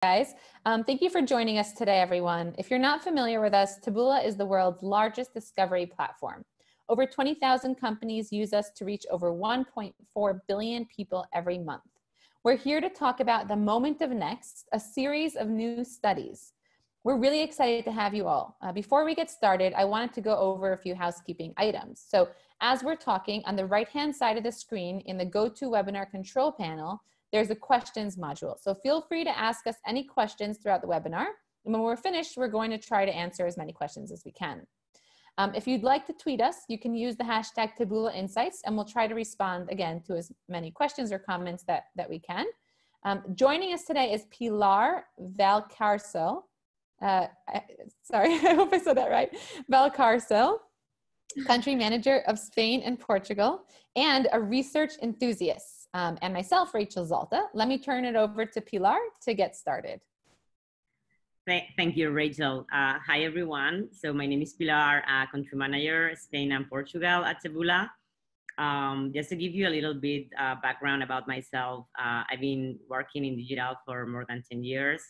Guys. Thank you for joining us today, everyone. If you're not familiar with us, Taboola is the world's largest discovery platform. Over 20,000 companies use us to reach over 1.4 billion people every month. We're here to talk about the moment of next, a series of new studies. We're really excited to have you all. Before we get started, I wanted to go over a few housekeeping items. So as we're talking, on the right-hand side of the screen in the GoToWebinar control panel, there's a questions module. So feel free to ask us any questions throughout the webinar. And when we're finished, we're going to try to answer as many questions as we can. If you'd like to tweet us, you can use the hashtag Taboola Insights, and we'll try to respond again to as many questions or comments that we can. Joining us today is Pilar Valcarcel. Sorry, I hope I said that right. Valcarcel, country manager of Spain and Portugal, and a research enthusiast. And myself, Rachel Zalta. Let me turn it over to Pilar to get started. Thank you, Rachel. Hi, everyone. So my name is Pilar, country manager, Spain and Portugal at Taboula. Just to give you a little bit background about myself, I've been working in digital for more than 10 years.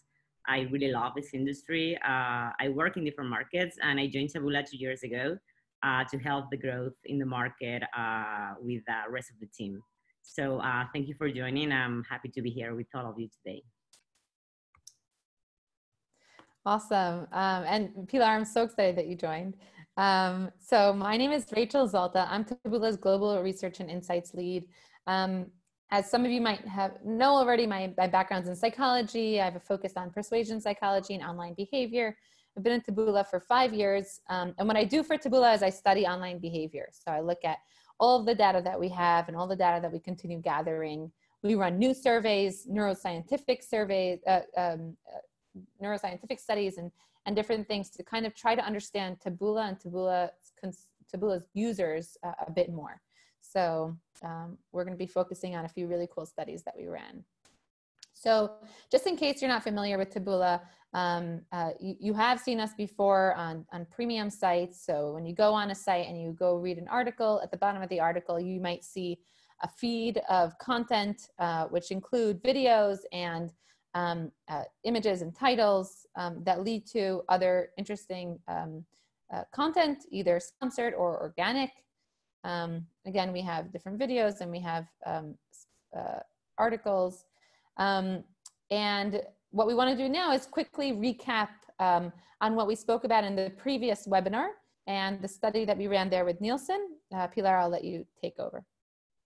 I really love this industry. I work in different markets, and I joined Taboula 2 years ago to help the growth in the market with the rest of the team. So thank you for joining. I'm happy to be here with all of you today. Awesome. And Pilar, I'm so excited that you joined. So my name is Rachel Zalta. I'm Taboula's Global Research and Insights Lead. As some of you might know already, my background's in psychology. I have a focus on persuasion psychology and online behavior. I've been in Taboula for 5 years. And what I do for Taboula is I study online behavior. So I look at all of the data that we have and all the data that we continue gathering. We run new surveys, neuroscientific surveys, neuroscientific studies and different things to kind of try to understand Taboula and Taboula's users a bit more. So we're going to be focusing on a few really cool studies that we ran. So just in case you're not familiar with Taboula, you have seen us before on premium sites. So when you go on a site and you go read an article, at the bottom of the article, you might see a feed of content, which include videos and images and titles that lead to other interesting content, either sponsored or organic. Again, we have different videos and we have articles. And what we want to do now is quickly recap on what we spoke about in the previous webinar and the study that we ran there with Nielsen. Pilar, I'll let you take over.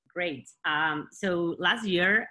Great. So last year,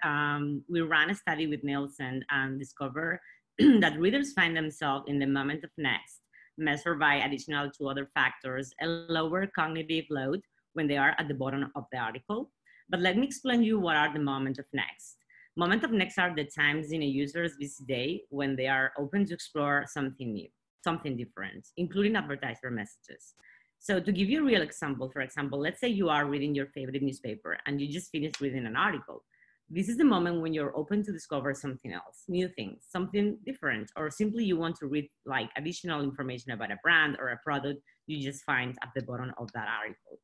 we ran a study with Nielsen and discovered that readers find themselves in the moment of next, measured by additional 2 other factors, a lower cognitive load when they are at the bottom of the article. But let me explain you what are the moment of next. Moment of next are the times in a user's busy day when they are open to explore something new, something different, including advertiser messages. So to give you a real example, for example, let's say you are reading your favorite newspaper and you just finished reading an article. This is the moment when you're open to discover something else, new things, something different, or simply you want to read like additional information about a brand or a product you just find at the bottom of that article.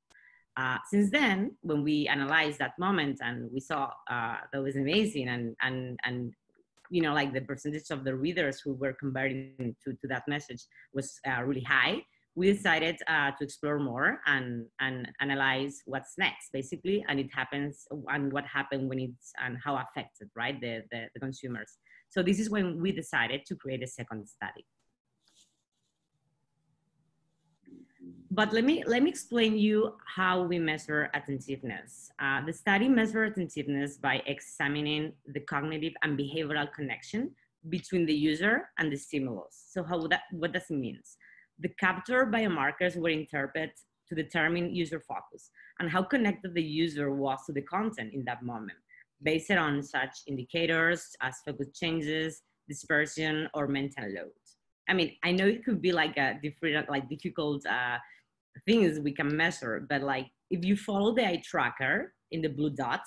Since then, when we analyzed that moment and we saw that was amazing and you know, like the percentage of the readers who were converting to that message was really high, we decided to explore more and analyze what's next, basically, and it happens and what happened when it's and how affected, right, the consumers. So this is when we decided to create a second study. But let me explain you how we measure attentiveness. The study measures attentiveness by examining the cognitive and behavioral connection between the user and the stimulus. So what does it mean? The captured biomarkers were interpreted to determine user focus and how connected the user was to the content in that moment, based on such indicators as focus changes, dispersion, or mental load. I mean, I know it could be like a different, like difficult things we can measure, but like if you follow the eye tracker in the blue dot,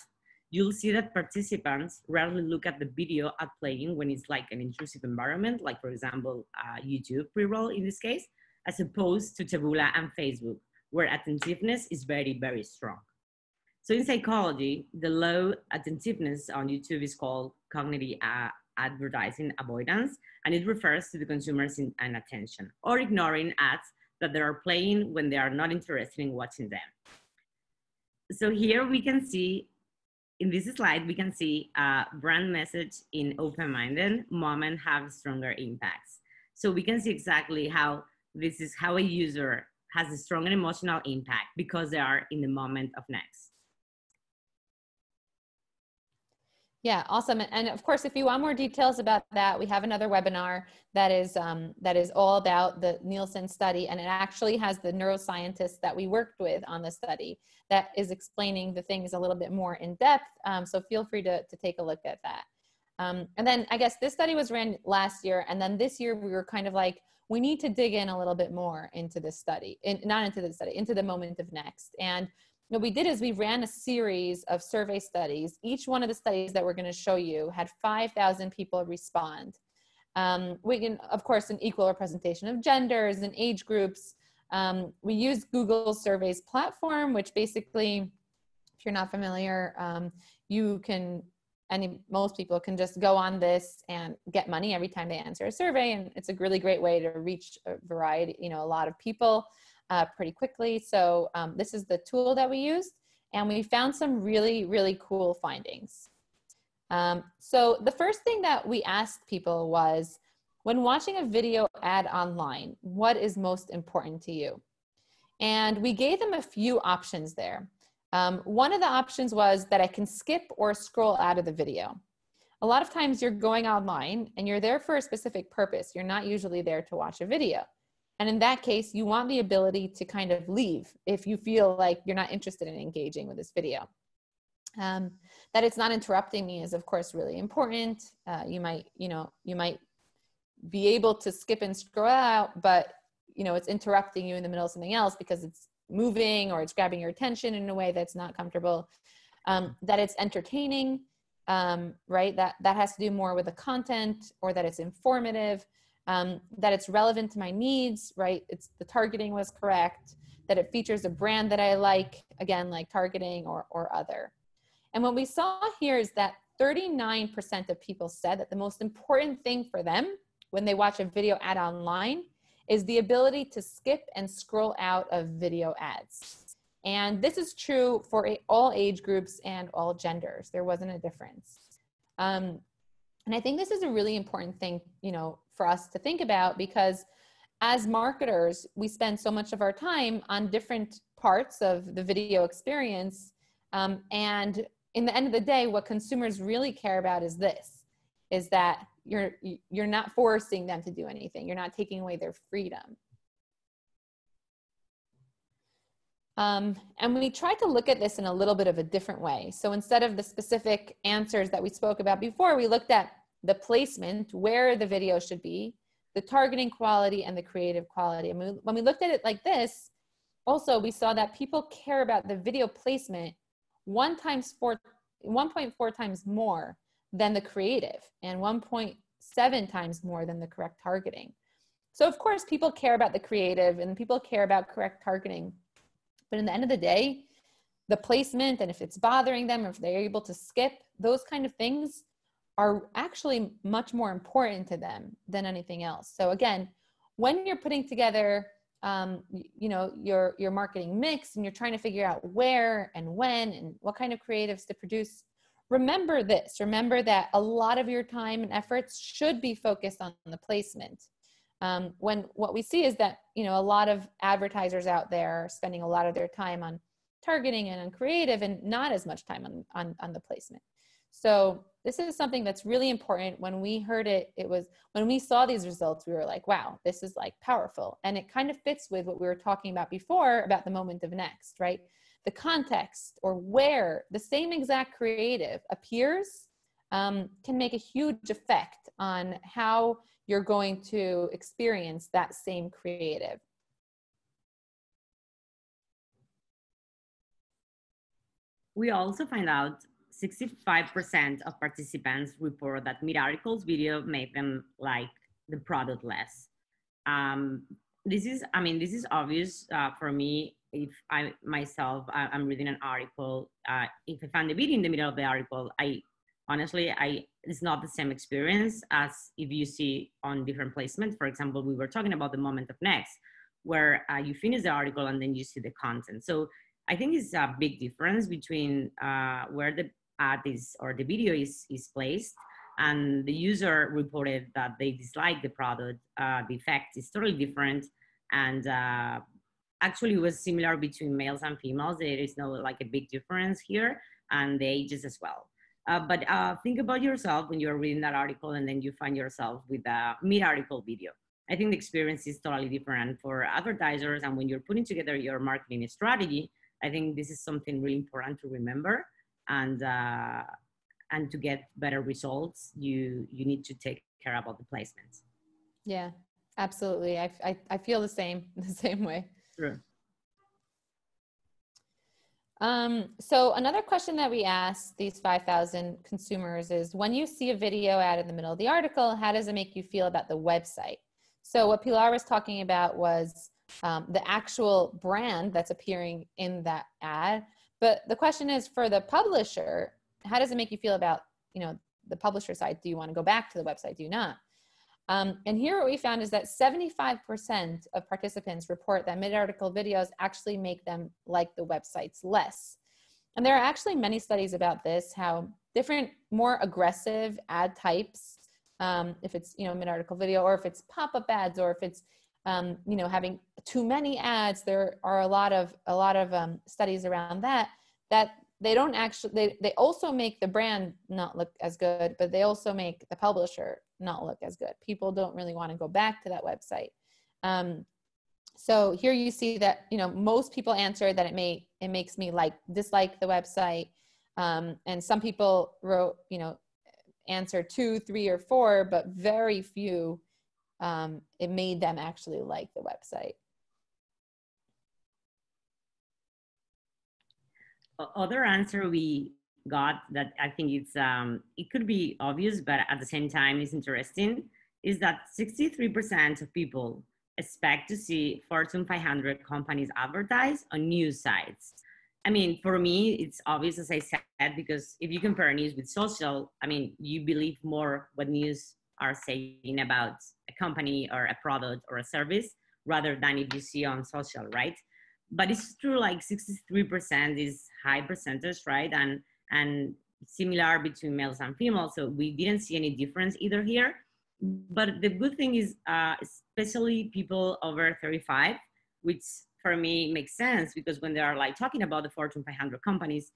you'll see that participants rarely look at the video at playing when it's like an intrusive environment, like for example, YouTube pre-roll in this case, as opposed to Tabula and Facebook, where attentiveness is very, very strong. So in psychology, the low attentiveness on YouTube is called cognitive advertising avoidance, and it refers to the consumers' inattention or ignoring ads that they are playing when they are not interested in watching them. So here we can see, in this slide, we can see brand message in open-minded moment have stronger impacts. So we can see exactly how this is how a user has a strong and emotional impact because they are in the moment of next. Yeah, awesome. And of course, if you want more details about that, we have another webinar that is all about the Nielsen study, and it actually has the neuroscientists that we worked with on the study that is explaining the things a little bit more in depth. So feel free to take a look at that. And then I guess this study was ran last year, and then this year we were kind of like, we need to dig in a little bit more into this study, not into the study, into the moment of next. And what we did is we ran a series of survey studies. Each one of the studies that we're going to show you had 5,000 people respond. We can, of course, an equal representation of genders and age groups. We used Google Surveys platform, which basically, if you're not familiar, you can, most people can just go on this and get money every time they answer a survey. And it's a really great way to reach a variety, a lot of people pretty quickly. So this is the tool that we used, and we found some really, really cool findings. So the first thing that we asked people was, when watching a video ad online, what is most important to you? And we gave them a few options there. One of the options was that I can skip or scroll out of the video. A lot of times you're going online and you're there for a specific purpose. You're not usually there to watch a video. And in that case, you want the ability to kind of leave if you feel like you're not interested in engaging with this video. That it's not interrupting me is, of course, really important. You might be able to skip and scroll out, but it's interrupting you in the middle of something else because it's moving or it's grabbing your attention in a way that's not comfortable. That it's entertaining, right? That has to do more with the content, or that it's informative. That it's relevant to my needs, right? The targeting was correct, that it features a brand that I like, again, like targeting or other. And what we saw here is that 39% of people said that the most important thing for them when they watch a video ad online is the ability to skip and scroll out of video ads. And this is true for all age groups and all genders. There wasn't a difference. And I think this is a really important thing, for us to think about, because as marketers, we spend so much of our time on different parts of the video experience. And in the end of the day, what consumers really care about is that you're not forcing them to do anything. You're not taking away their freedom. And we tried to look at this in a little bit of a different way. So instead of the specific answers that we spoke about before, we looked at the placement, where the video should be, the targeting quality, and the creative quality. And when we looked at it like this, also we saw that people care about the video placement 1.4 times more than the creative, and 1.7 times more than the correct targeting. So of course, people care about the creative and people care about correct targeting. But in the end of the day, the placement, and if it's bothering them, or if they're able to skip, those kind of things are actually much more important to them than anything else. So again, when you're putting together, your marketing mix, and you're trying to figure out where and when and what kind of creatives to produce, remember this. Remember that a lot of your time and efforts should be focused on the placement. When what we see is that, a lot of advertisers out there are spending a lot of their time on targeting and on creative, and not as much time on the placement. So this is something that's really important. When we heard it, when we saw these results, we were like, wow, this is like powerful. And it kind of fits with what we were talking about before about the moment of next, right? The context, or where the same exact creative appears, can make a huge effect on how you're going to experience that same creative. We also find out 65% of participants report that mid-articles video made them like the product less. This is obvious for me. If I'm reading an article, if I find the video in the middle of the article, I it's not the same experience as if you see on different placements. For example, we were talking about the moment of next, where you finish the article and then you see the content. So I think it's a big difference between where the ad is or the video is placed, and the user reported that they dislike the product. The effect is totally different, and actually it was similar between males and females. There is no like a big difference here, and the ages as well. But think about yourself when you're reading that article and then you find yourself with a mid-article video. I think the experience is totally different for advertisers. And when you're putting together your marketing strategy, I think this is something really important to remember. And to get better results, you need to take care about the placements. Yeah, absolutely. I feel the same way. Sure. So another question that we asked these 5,000 consumers is, when you see a video ad in the middle of the article, how does it make you feel about the website? So what Pilar was talking about was the actual brand that's appearing in that ad. But the question is, for the publisher, how does it make you feel about, the publisher side? Do you want to go back to the website? Do you not? And here what we found is that 75% of participants report that mid-article videos actually make them like the websites less. And there are actually many studies about this, how different, more aggressive ad types, if it's, mid-article video, or if it's pop-up ads, or if it's, having too many ads, there are a lot of studies around that they don't actually, they also make the brand not look as good, but they also make the publisher not look as good. People don't really want to go back to that website. So here you see that, most people answer that it makes me dislike the website. And some people wrote, answer 2, 3, or 4, but very few, it made them actually like the website. Other answer we got that I think it's it could be obvious, but at the same time is interesting, is that 63% of people expect to see Fortune 500 companies advertise on news sites. I mean, for me, it's obvious, as I said, because if you compare news with social, I mean, you believe more what news are saying about a company or a product or a service, rather than if you see on social, right? But it's true, like 63% is high percentage, right? And similar between males and females. So we didn't see any difference either here. But the good thing is, especially people over 35, which for me makes sense, because when they are like talking about the Fortune 500 companies,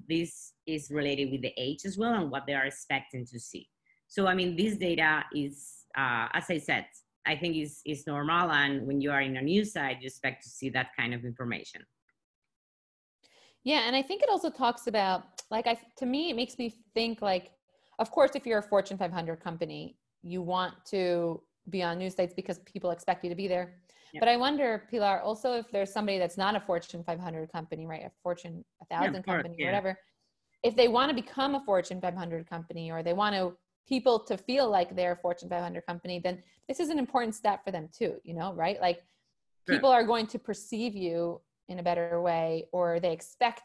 this is related with the age as well and what they are expecting to see. So, I mean, this data is, as I said, I think is normal. And when you are in a news site, you expect to see that kind of information. Yeah. And I think it also talks about, to me, it makes me think of course, if you're a Fortune 500 company, you want to be on news sites because people expect you to be there. Yep. But I wonder, Pilar, also if there's somebody that's not a Fortune 500 company, right? A Fortune 1000 company, whatever. If they want to become a Fortune 500 company, or they want people to feel like they're a Fortune 500 company, then this is an important stat for them too, right? People are going to perceive you in a better way, or they expect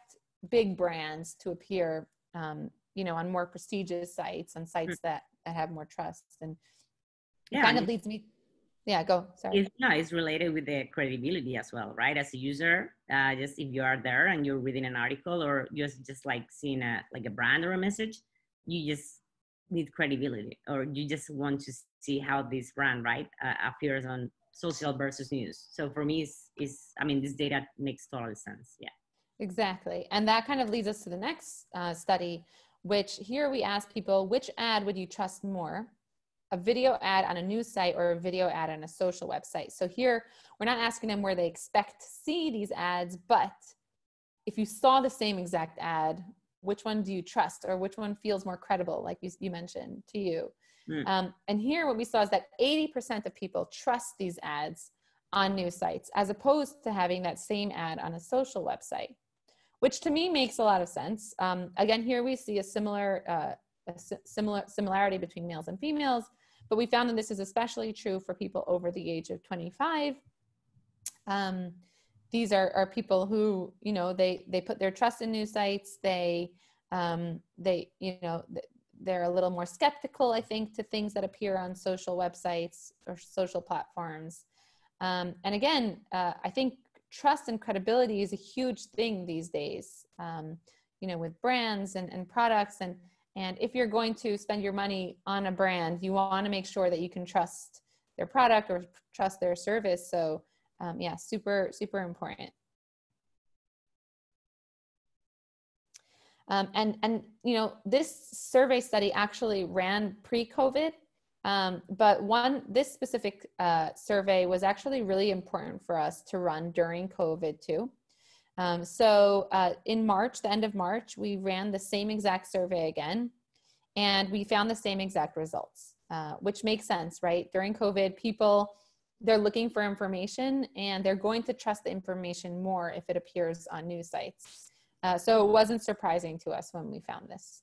big brands to appear, on more prestigious sites, on sites that have more trust. And it kind of leads me, go, sorry. It's related with the credibility as well, right? As a user, just if you are there and you're reading an article, or just like seeing a brand or a message, you just need credibility, or you just want to see how this brand, right, appears on social versus news. So for me, this data makes total sense. Yeah. Exactly. And that kind of leads us to the next study, which here we ask people, which ad would you trust more? A video ad on a news site or a video ad on a social website? So here we're not asking them where they expect to see these ads, but if you saw the same exact ad, which one do you trust, or which one feels more credible, like you mentioned, to you? And here what we saw is that 80% of people trust these ads on news sites, as opposed to having that same ad on a social website, which to me makes a lot of sense. Again, here we see a similarity between males and females, but we found that this is especially true for people over the age of 25. These are people who, they put their trust in news sites. They they're a little more skeptical, I think, to things that appear on social websites or social platforms. And again, I think trust and credibility is a huge thing these days, you know, with brands and products. And if you're going to spend your money on a brand, you want to make sure that you can trust their product or trust their service. So yeah, super, super important. And you know, this survey study actually ran pre-COVID, but this specific survey was actually really important for us to run during COVID too. So in March, the end of March, we ran the same exact survey again, and we found the same exact results, which makes sense, right? During COVID, people, they're looking for information and they're going to trust the information more if it appears on news sites. So it wasn't surprising to us when we found this.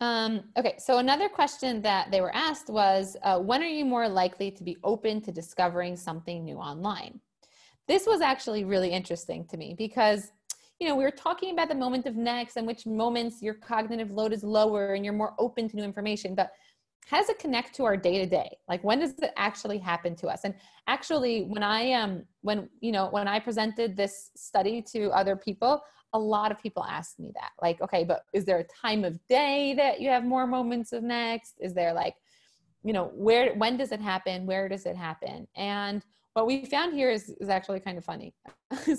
Okay, so another question that they were asked was, when are you more likely to be open to discovering something new online? This was actually really interesting to me because, you know, we were talking about the moment of next and which moments your cognitive load is lower and you're more open to new information, but how does it connect to our day-to-day? Like, when does it actually happen to us? And actually, when I presented this study to other people, a lot of people asked me that, like, okay, but is there a time of day that you have more moments of next? Is there, like, you know, when does it happen? Where does it happen? And what we found here is actually kind of funny.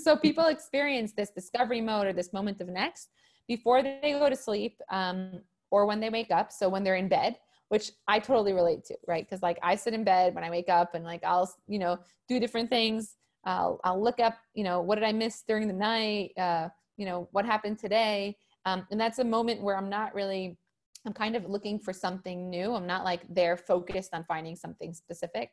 So people experience this discovery mode or this moment of next before they go to sleep, or when they wake up. So when they're in bed, which I totally relate to, right? Because like I sit in bed when I wake up and like I'll, you know, do different things. I'll look up, you know, what did I miss during the night? You know, what happened today? And that's a moment where I'm kind of looking for something new. I'm not like there focused on finding something specific.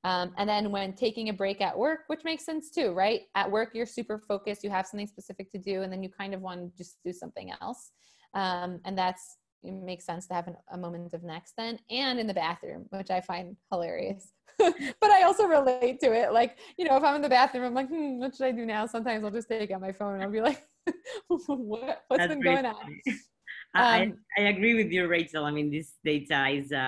And then when taking a break at work, which makes sense too, right? At work, you're super focused, you have something specific to do, and then you kind of want to just do something else. And it makes sense to have a moment of next then, and in the bathroom, which I find hilarious. But I also relate to it. Like, you know, if I'm in the bathroom, I'm like, what should I do now? Sometimes I'll just take out my phone and I'll be like, what's been going on? I agree with you, Rachel. I mean, this data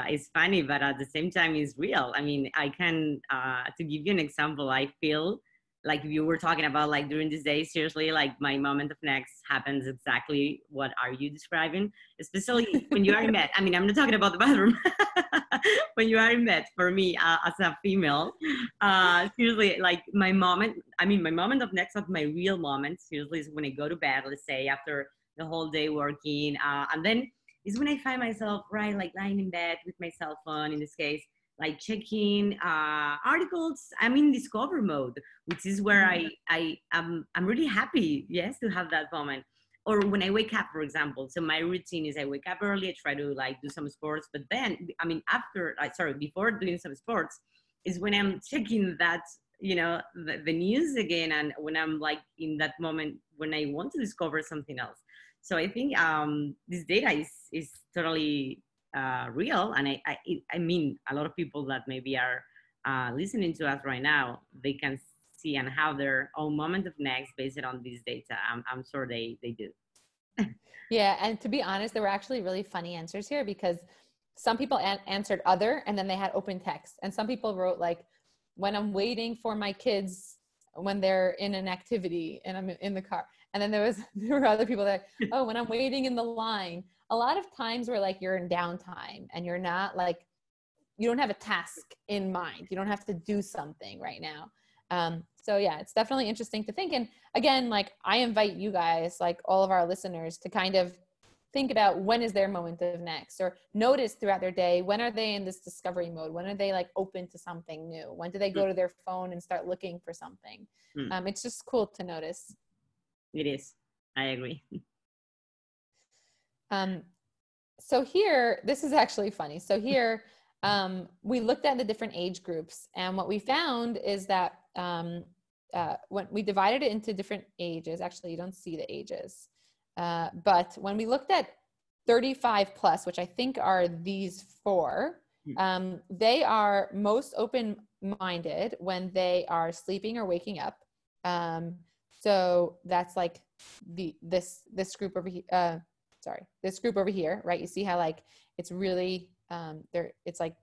is funny, but at the same time is real. I mean, I can, to give you an example, I feel like you were talking about, like during this day, seriously, like my moment of next happens exactly what are you describing, especially when you are in bed. I mean, I'm not talking about the bathroom. When you are in bed, for me, as a female, seriously, like my moment of next, not my real moment, seriously, is when I go to bed, let's say after the whole day working. And then is when I find myself, right, like lying in bed with my cell phone, in this case, like checking articles. I'm in discover mode, which is where I'm really happy, yes, to have that moment. Or when I wake up, for example. So my routine is I wake up early, I try to like do some sports, but then, I mean, before doing some sports is when I'm checking that, you know, the news again, and when I'm like in that moment when I want to discover something else. So I think this data is totally real, and I mean, a lot of people that maybe are listening to us right now, they can see and have their own moment of next based on this data. I'm sure they do. Yeah, and to be honest, there were actually really funny answers here, because some people answered other, and then they had open text, and some people wrote like, when I'm waiting for my kids when they're in an activity and I'm in the car. And then there were other people that, oh, when I'm waiting in the line. A lot of times where like you're in downtime and you're not like, you don't have a task in mind. You don't have to do something right now. So yeah, it's definitely interesting to think. And again, like I invite you guys, like all of our listeners, to kind of think about when is their moment of next, or notice throughout their day, when are they in this discovery mode? When are they like open to something new? When do they go to their phone and start looking for something? It's just cool to notice. It is. I agree. So here, this is actually funny. So here, we looked at the different age groups, and what we found is that when we divided it into different ages, actually you don't see the ages, but when we looked at 35 plus, which I think are these four, they are most open-minded when they are sleeping or waking up. So that's like this group over here, this group over here, right? You see how like it's really it's like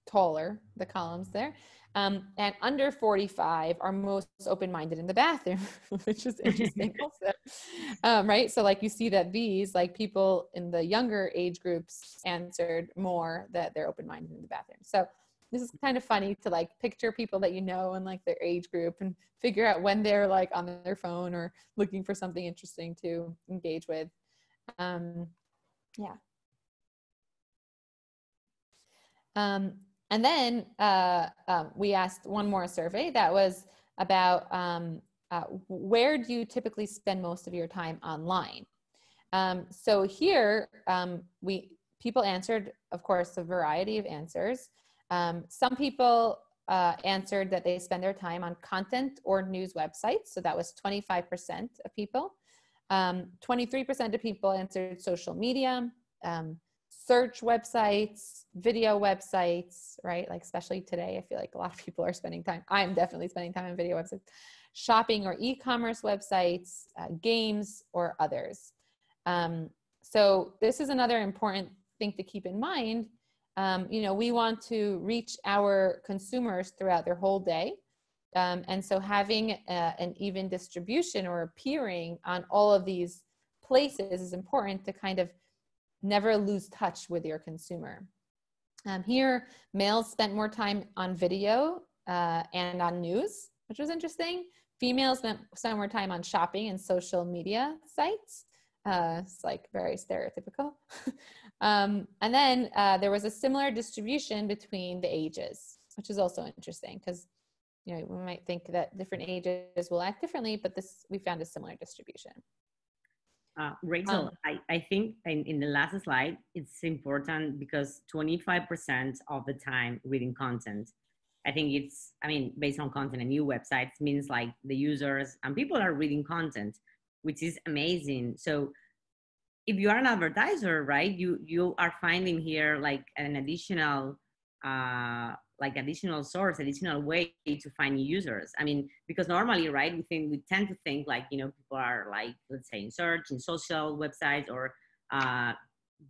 taller, the columns there. And under 45 are most open-minded in the bathroom, which is interesting also. Right? So like you see that these like people in the younger age groups answered more that they're open-minded in the bathroom. So this is kind of funny to like picture people that you know and like their age group and figure out when they're like on their phone or looking for something interesting to engage with. Yeah. And then we asked one more survey that was about where do you typically spend most of your time online? So here people answered, of course, a variety of answers. Some people answered that they spend their time on content or news websites. So that was 25% of people. 23% of people answered social media, search websites, video websites, right? Like especially today, I feel like a lot of people are spending time. I'm definitely spending time on video websites, shopping or e-commerce websites, games, or others. So this is another important thing to keep in mind. You know, we want to reach our consumers throughout their whole day. And so having an even distribution or appearing on all of these places is important to kind of never lose touch with your consumer. Here, males spent more time on video and on news, which was interesting. Females spent more time on shopping and social media sites. It's like very stereotypical. And then there was a similar distribution between the ages, which is also interesting because, you know, we might think that different ages will act differently, but we found a similar distribution. Rachel, I think in the last slide, it's important because 25% of the time reading content. I think based on content and new websites means like the users and people are reading content, which is amazing. So if you are an advertiser, right, you are finding here like an additional source, additional way to find new users. I mean, because normally, right, we tend to think like, you know, people are like, let's say in search, in social websites, or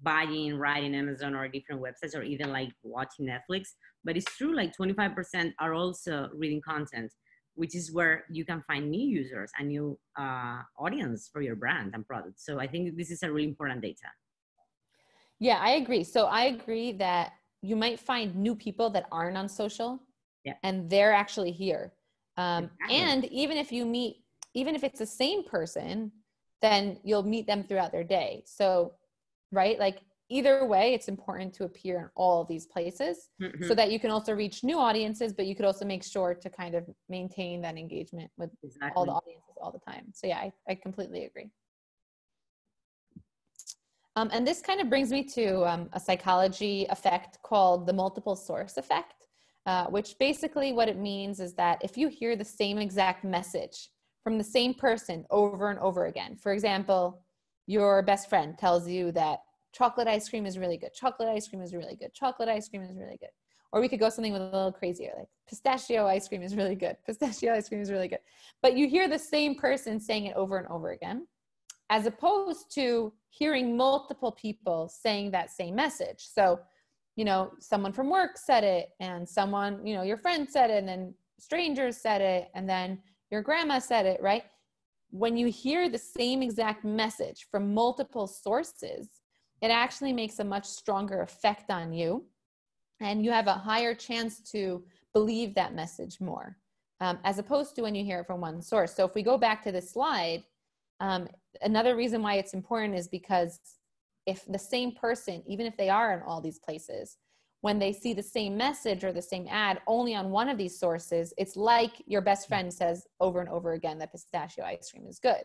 buying, right, in Amazon or different websites, or even like watching Netflix. But it's true, like 25% are also reading content, which is where you can find new users and new audience for your brand and product. So I think this is a really important data. Yeah, I agree. So I agree that you might find new people that aren't on social, yeah, and they're actually here. Exactly. And even if it's the same person, then you'll meet them throughout their day. So, right, like either way, it's important to appear in all of these places so that you can also reach new audiences, but you could also make sure to kind of maintain that engagement with all the audiences all the time. So yeah, I completely agree. And this kind of brings me to a psychology effect called the multiple source effect, which basically what it means is that if you hear the same exact message from the same person over and over again, for example, your best friend tells you that chocolate ice cream is really good, chocolate ice cream is really good, chocolate ice cream is really good. Or we could go something with a little crazier, like pistachio ice cream is really good, pistachio ice cream is really good. But you hear the same person saying it over and over again, as opposed to hearing multiple people saying that same message. So, you know, someone from work said it, and someone, you know, your friend said it, and then strangers said it, and then your grandma said it, right? When you hear the same exact message from multiple sources, it actually makes a much stronger effect on you, and you have a higher chance to believe that message more, as opposed to when you hear it from one source. So if we go back to this slide, another reason why it's important is because if the same person, even if they are in all these places, when they see the same message or the same ad only on one of these sources, it's like your best friend says over and over again that pistachio ice cream is good.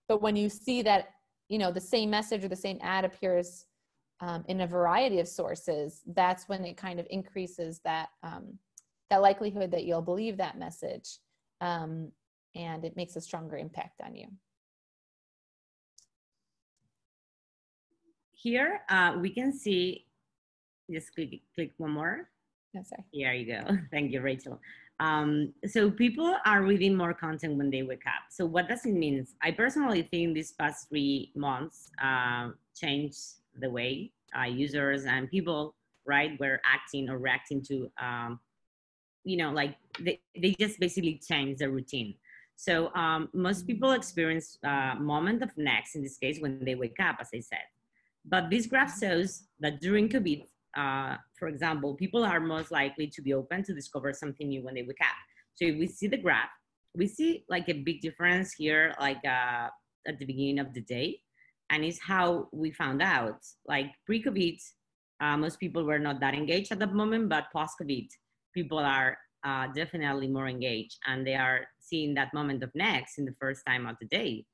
But when you see that, you know, the same message or the same ad appears in a variety of sources, that's when it kind of increases that, that likelihood that you'll believe that message, and it makes a stronger impact on you. Here, we can see, just click one more. No, sorry. Here you go. Thank you, Rachel. So people are reading more content when they wake up. So what does it mean? I personally think these past 3 months changed the way users and people, right, were acting or reacting to, like they just basically changed their routine. So most people experience moment of next, in this case, when they wake up, as I said. But this graph shows that during COVID, for example, people are most likely to be open to discover something new when they wake up. So if we see the graph, we see like a big difference here, like at the beginning of the day. And it's how we found out, like pre-COVID, most people were not that engaged at that moment, but post-COVID, people are definitely more engaged, and they are seeing that moment of next in the first time of the day.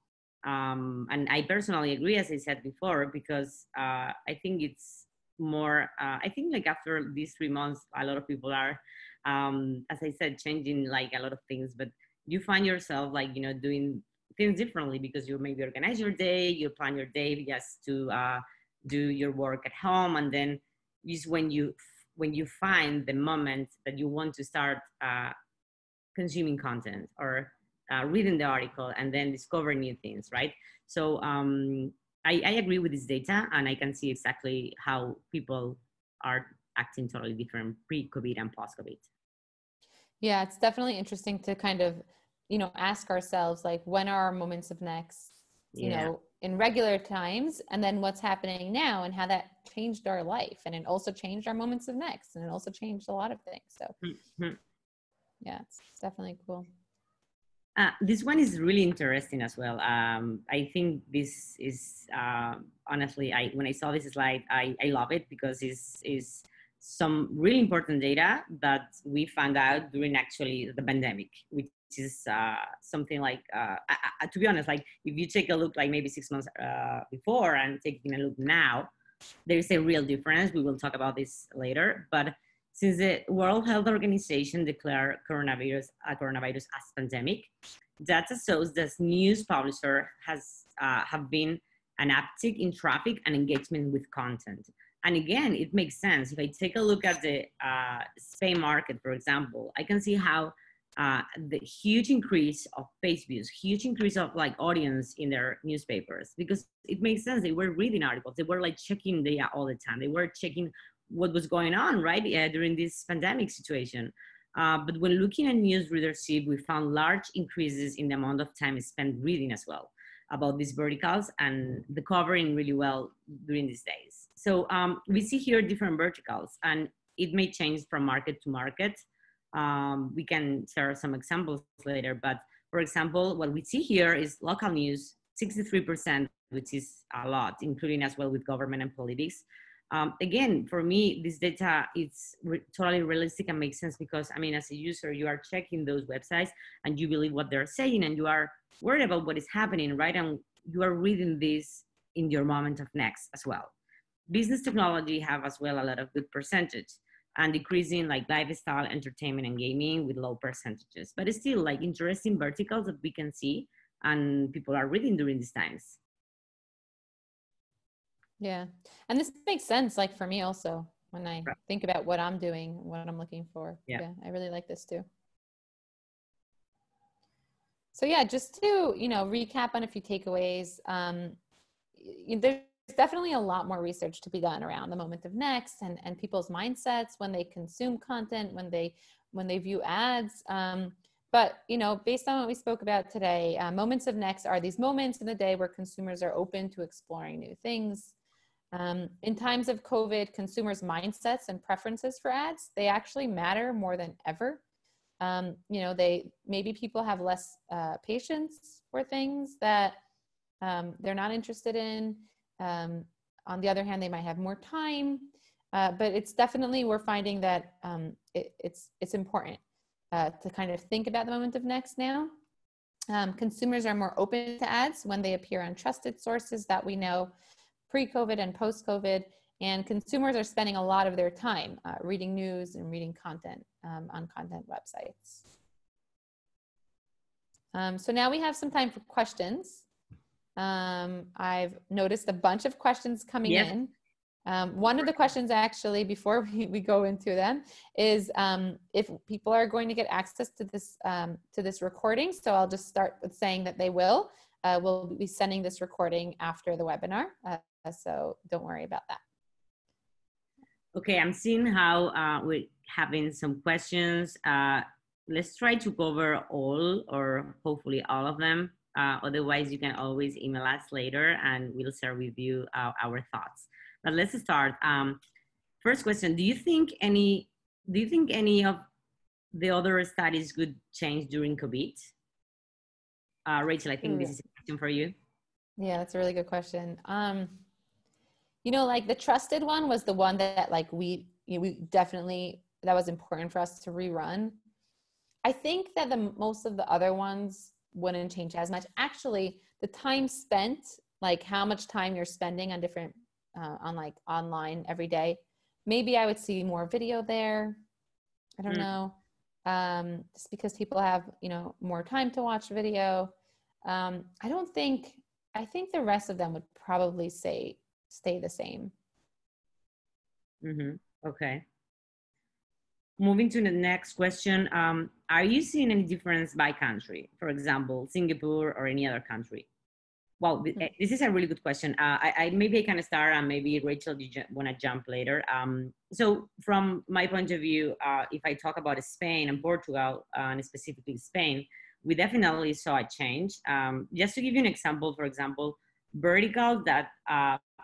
And I personally agree, as I said before, because I think it's more, I think like after these 3 months, a lot of people are, as I said, changing like a lot of things, but you find yourself like, doing things differently because you maybe organize your day, you plan your day just to do your work at home. And then is when you find the moment that you want to start consuming content or reading the article and then discover new things, right? So I agree with this data, and I can see exactly how people are acting totally different pre-COVID and post-COVID. Yeah, it's definitely interesting to kind of, ask ourselves, like, when are our moments of next, in regular times, and then what's happening now and how that changed our life. And it also changed our moments of next, and it also changed a lot of things. So yeah, it's definitely cool. This one is really interesting as well. I think this is honestly, when I saw this slide, I love it because it's some really important data that we found out during actually the pandemic, which is something like, to be honest, like if you take a look like maybe 6 months before and taking a look now, there's a real difference. We will talk about this later, but since the World Health Organization declared coronavirus as pandemic, data shows that news publisher have been an uptick in traffic and engagement with content. And again, it makes sense. If I take a look at the Spain market, for example, I can see how the huge increase of page views, huge increase of like audience in their newspapers, because it makes sense. They were reading articles. They were like checking data all the time. They were checking what was going on, right, during this pandemic situation. But when looking at news readership, we found large increases in the amount of time spent reading as well about these verticals and the covering really well during these days. So we see here different verticals, and it may change from market to market. We can share some examples later, but for example, what we see here is local news, 63%, which is a lot, including as well with government and politics. Again, for me, this data is totally realistic and makes sense because, I mean, as a user, you are checking those websites and you believe what they're saying and you are worried about what is happening, right? And you are reading this in your moment of next as well. Business technology have as well a lot of good percentage, and decreasing like lifestyle, entertainment, and gaming with low percentages. But it's still like interesting verticals that we can see and people are reading during these times. Yeah. And this makes sense, like for me also, when I think about what I'm doing, what I'm looking for. Yeah, I really like this too. So yeah, just to, recap on a few takeaways, there's definitely a lot more research to be done around the moment of next and people's mindsets when they consume content, when they view ads. But, based on what we spoke about today, moments of next are these moments in the day where consumers are open to exploring new things. In times of COVID, consumers' mindsets and preferences for ads, they actually matter more than ever. Maybe people have less patience for things that they're not interested in. On the other hand, they might have more time, but it's definitely, we're finding that it's important to kind of think about the moment of next now. Consumers are more open to ads when they appear on trusted sources that we know, pre-COVID and post-COVID, and consumers are spending a lot of their time reading news and reading content on content websites. So now we have some time for questions. I've noticed a bunch of questions coming in. One of the questions actually, before we go into them, is if people are going to get access to this recording. So I'll just start with saying that they will. We'll be sending this recording after the webinar. So don't worry about that. Okay, I'm seeing how we're having some questions. Let's try to cover all, or hopefully all of them. Otherwise, you can always email us later and we'll share with you our thoughts. But let's start. First question, do you think any of the other studies could change during COVID? Rachel, I think this is a question for you. Yeah, that's a really good question. You know, like the trusted one was the one that like we definitely, that was important for us to rerun. I think that most of the other ones wouldn't change as much. Actually, the time spent, like how much time you're spending on different, on like online every day, maybe I would see more video there. I don't know. Just because people have, you know, more time to watch video. I think the rest of them would probably stay the same. Okay. Moving to the next question. Are you seeing any difference by country? For example, Singapore or any other country? Well, this is a really good question. Maybe I can start and maybe Rachel, you want to jump later. So from my point of view, if I talk about Spain and Portugal, and specifically Spain, we definitely saw a change. Just to give you an example, for example, vertical that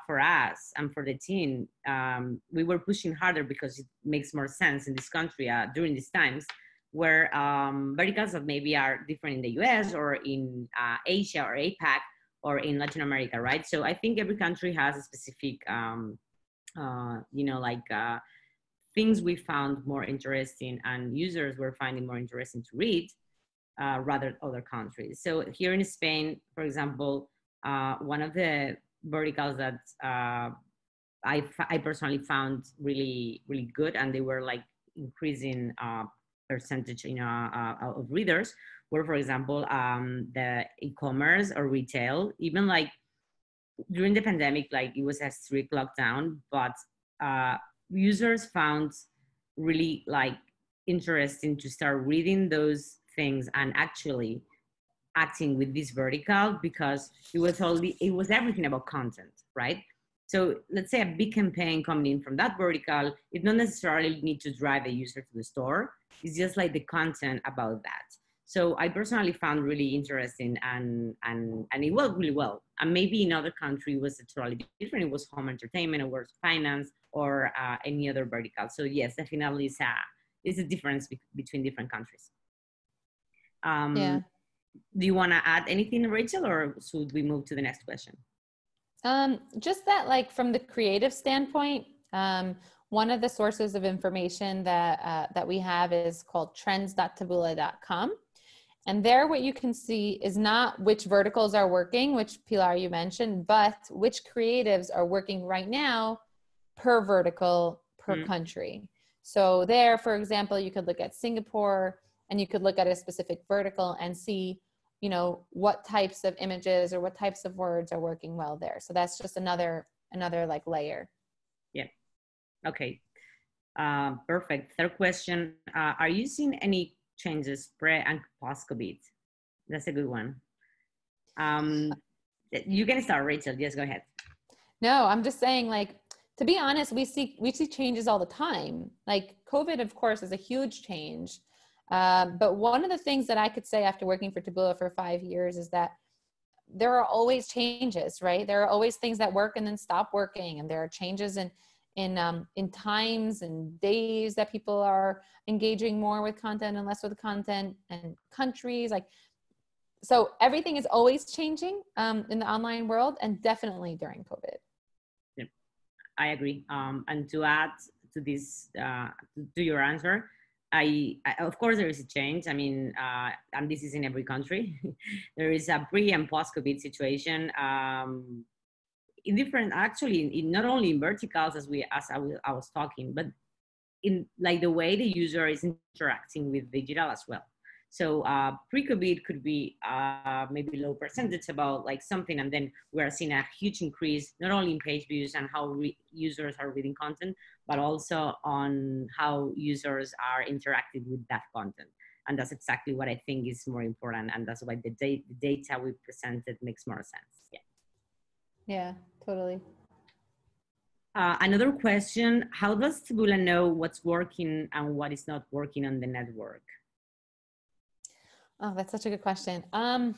for us and for the team, we were pushing harder because it makes more sense in this country during these times where verticals that maybe are different in the US or in Asia or APAC or in Latin America, right? So I think every country has a specific, you know, like things we found more interesting and users were finding more interesting to read rather other countries. So here in Spain, for example, one of the verticals that I personally found really, really good, and they were like increasing percentage, you know, of readers were, for example, the e-commerce or retail. Even like during the pandemic, like it was a strict lockdown, but users found really like interesting to start reading those things and actually acting with this vertical because it was everything about content, right? So let's say a big campaign coming in from that vertical, it don't necessarily need to drive the user to the store. It's just like the content about that. So I personally found really interesting and it worked really well. And maybe in other country it was totally different. It was home entertainment, or was finance, or any other vertical. So yes, definitely it's a difference between different countries. Yeah. Do you want to add anything, Rachel, or should we move to the next question? Just that, like from the creative standpoint, one of the sources of information that we have is called trends.tabula.com. And there what you can see is not which verticals are working, which Pilar you mentioned, but which creatives are working right now per vertical, per country. So there, for example, you could look at Singapore and you could look at a specific vertical and see, you know, what types of images or what types of words are working well there. So that's just another like layer. Yeah. Okay. Perfect. Third question. Are you seeing any changes pre and post COVID? That's a good one. You can start, Rachel. Yes, go ahead. No, I'm just saying, like, to be honest, we see changes all the time. Like COVID, of course, is a huge change. But one of the things that I could say after working for Taboola for 5 years is that there are always changes, right? There are always things that work and then stop working. And there are changes in times and days that people are engaging more with content and less with content, and countries. Like, so everything is always changing in the online world, and definitely during COVID. Yeah, I agree. And to add to this, to your answer, I of course there is a change. I mean, and this is in every country. There is a pre and post COVID situation. In different, actually, in not only in verticals as I was talking, but in like the way the user is interacting with digital as well. So pre-COVID could be maybe low percentage about like something, and then we are seeing a huge increase, not only in page views and how users are reading content, but also on how users are interacting with that content. And that's exactly what I think is more important. And that's why the data we presented makes more sense. Yeah. Yeah, totally. Another question, how does Taboola know what's working and what is not working on the network? Oh, that's such a good question. That's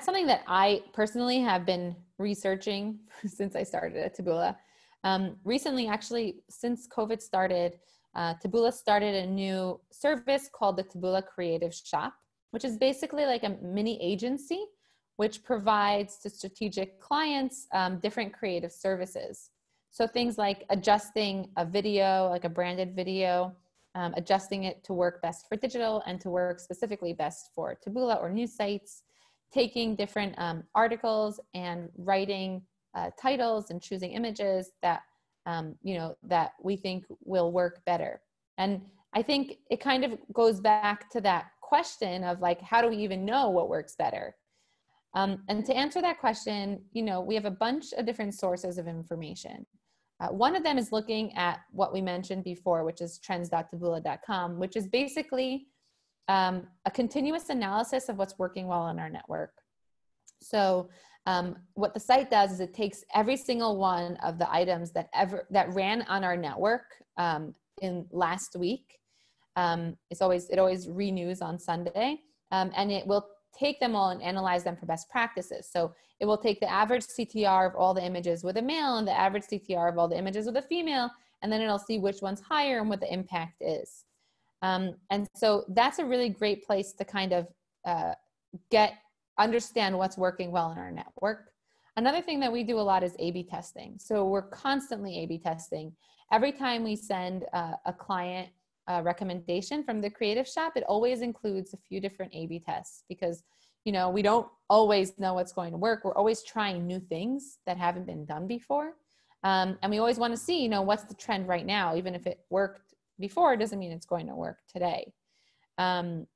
something that I personally have been researching since I started at Taboola. Recently, actually, since COVID started, Taboola started a new service called the Taboola Creative Shop, which is basically like a mini agency, which provides to strategic clients different creative services. So things like adjusting a video, like a branded video, adjusting it to work best for digital and to work specifically best for Taboola or news sites, taking different articles and writing titles and choosing images that, that we think will work better. And I think it kind of goes back to that question of like, how do we even know what works better? And to answer that question, we have a bunch of different sources of information. One of them is looking at what we mentioned before, which is trends.taboola.com, which is basically a continuous analysis of what's working well on our network. So what the site does is it takes every single one of the items that ran on our network in last week. It always renews on Sunday, and it will take them all and analyze them for best practices. So it will take the average CTR of all the images with a male and the average CTR of all the images with a female, and then it'll see which one's higher and what the impact is. And so that's a really great place to kind of understand what's working well in our network. Another thing that we do a lot is A/B testing. So we're constantly A/B testing. Every time we send a client recommendation from the Creative Shop, it always includes a few different A/B tests because, we don't always know what's going to work. We're always trying new things that haven't been done before. And we always want to see, what's the trend right now. Even if it worked before, it doesn't mean it's going to work today. And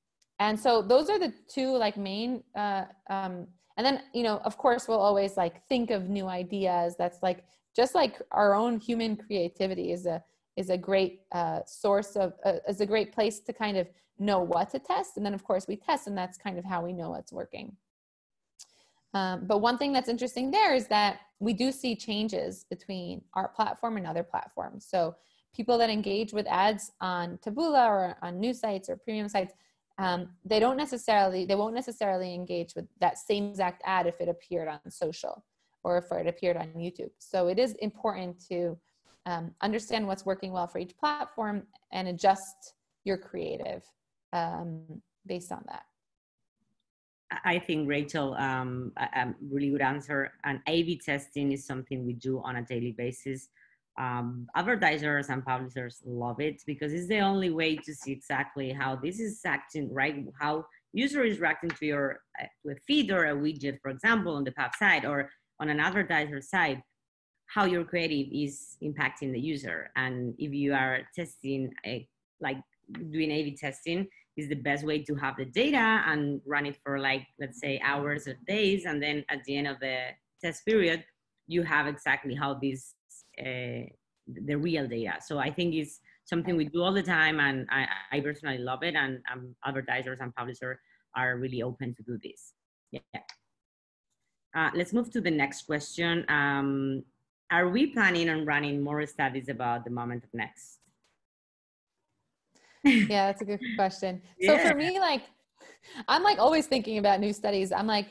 so those are the two like main, and then, of course, we'll always like think of new ideas. That's like, just like our own human creativity is a great source of, is a great place to kind of know what to test. And then of course we test, and that's kind of how we know what's working. But one thing that's interesting there is that we do see changes between our platform and other platforms. So people that engage with ads on Taboola or on news sites or premium sites, they won't necessarily engage with that same exact ad if it appeared on social or if it appeared on YouTube. So it is important to understand what's working well for each platform and adjust your creative based on that. I think, Rachel, a really good answer. And A/B testing is something we do on a daily basis. Advertisers and publishers love it because it's the only way to see exactly how this is acting, right? How user is reacting to your to a feed or a widget, for example, on the pub side or on an advertiser side, how your creative is impacting the user. And if you are testing, like doing A/B testing is the best way to have the data and run it for like, let's say hours or days. And then at the end of the test period, you have exactly how this, the real data. So I think it's something we do all the time, and I personally love it. And advertisers and publishers are really open to do this. Yeah. Let's move to the next question. Are we planning on running more studies about the moment of next? Yeah, that's a good question. Yeah. So for me, like, I'm like always thinking about new studies. I'm like,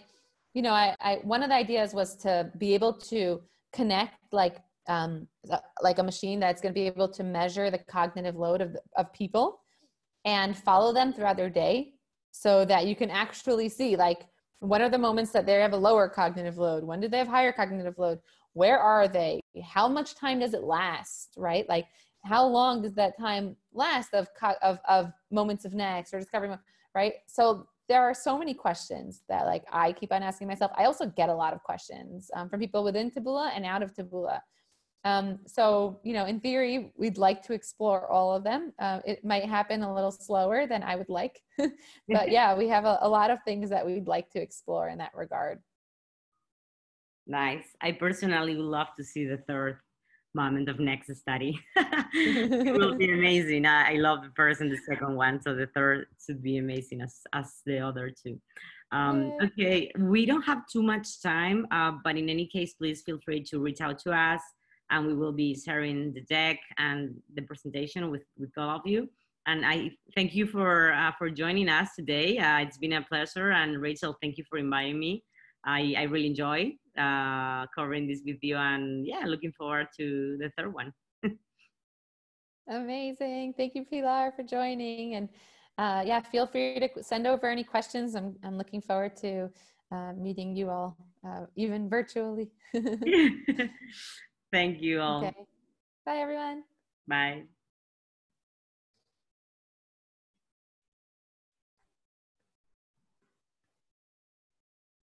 one of the ideas was to be able to connect like a machine that's going to be able to measure the cognitive load of people and follow them throughout their day so that you can actually see like, what are the moments that they have a lower cognitive load? When do they have higher cognitive load? Where are they? How much time does it last, right? Like, how long does that time last of moments of next or discovery, right? So there are so many questions that like I keep on asking myself. I also get a lot of questions from people within Taboola and out of Taboola. So, you know, in theory, we'd like to explore all of them. It might happen a little slower than I would like, but yeah, we have a lot of things that we'd like to explore in that regard. Nice. I personally would love to see the third moment of next study. It will be amazing. I love the first and the second one, so the third should be amazing as the other two. Okay, we don't have too much time, but in any case, please feel free to reach out to us, and we will be sharing the deck and the presentation with all of you. And I thank you for joining us today. It's been a pleasure, and Rachel, thank you for inviting me. I really enjoy covering this with you, and yeah, looking forward to the third one. Amazing. Thank you, Pilar, for joining. And yeah, feel free to send over any questions. I'm looking forward to meeting you all, even virtually. Thank you all. Okay. Bye, everyone. Bye.